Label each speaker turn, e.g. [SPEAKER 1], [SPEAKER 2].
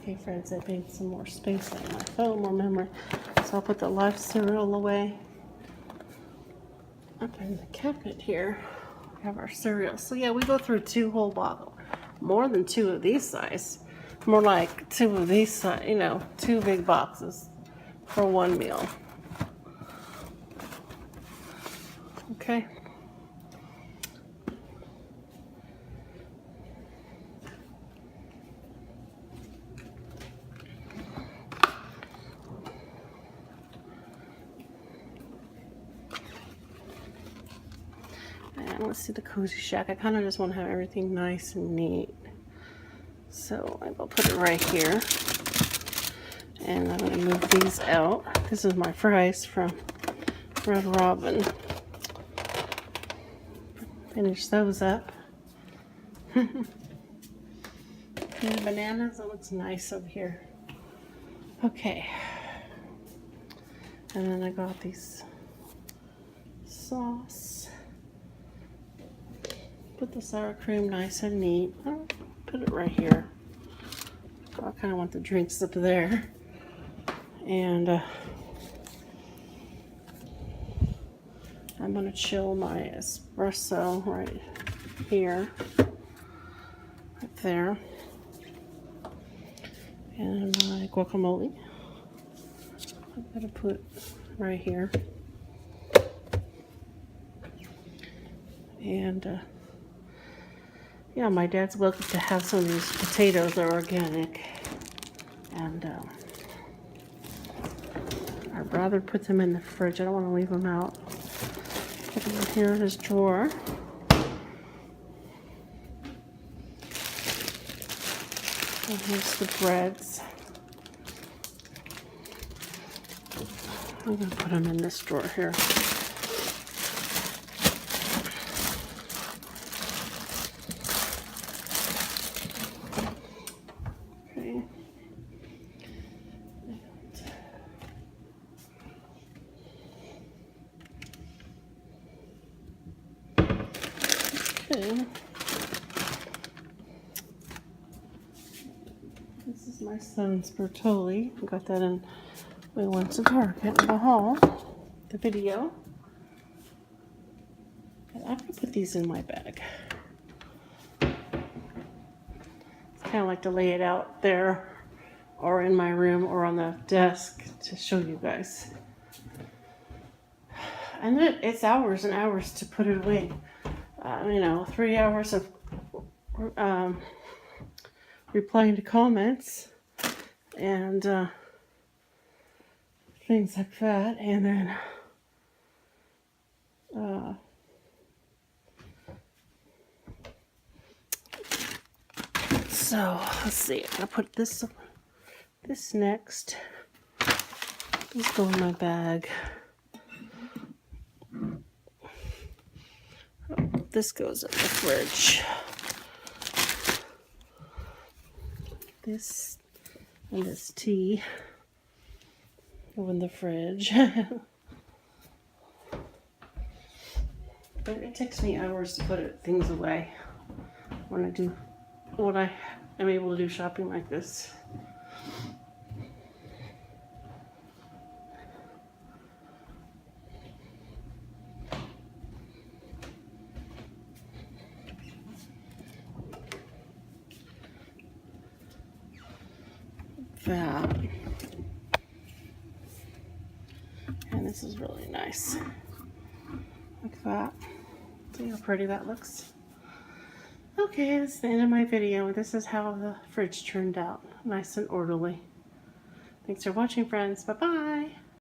[SPEAKER 1] Okay, friends, I made some more space on my phone, more memory. So I'll put the Life cereal away. Up in the cabinet here, we have our cereal. So yeah, we go through 2 whole bottles. More than 2 of these size. More like 2 of these size, you know, 2 big boxes for 1 meal. Okay. And let's see the Cozy Shack. I kind of just want to have everything nice and neat. So I will put it right here. And I'm going to move these out. This is my fries from Red Robin. Finish those up. And the bananas, it looks nice over here. Okay. And then I got these sauce. Put the sour cream nice and neat. I'll put it right here. I kind of want the drinks up there. And I'm going to chill my espresso right here. Right there. And my guacamole. I'm going to put right here. And yeah, my dad's welcome to have some of these potatoes. They're organic. And I'd rather put them in the fridge. I don't want to leave them out. Put them in here in his drawer. And here's the breads. I'm going to put them in this drawer here. Okay. Okay. This is my son's Bertolli. I got that in, we went to Target in the haul, the video. And I'm going to put these in my bag. It's kind of like to lay it out there or in my room or on the desk to show you guys. And it's hours and hours to put it away. You know, 3 hours of replying to comments and things like that, and then so let's see, I'm gonna put this next. These go in my bag. This goes in the fridge. This and this tea go in the fridge. But it takes me hours to put things away when I do, when I am able to do shopping like this. That. And this is really nice. Like that. See how pretty that looks? Okay, that's the end of my video. This is how the fridge turned out. Nice and orderly. Thanks for watching, friends. Bye-bye.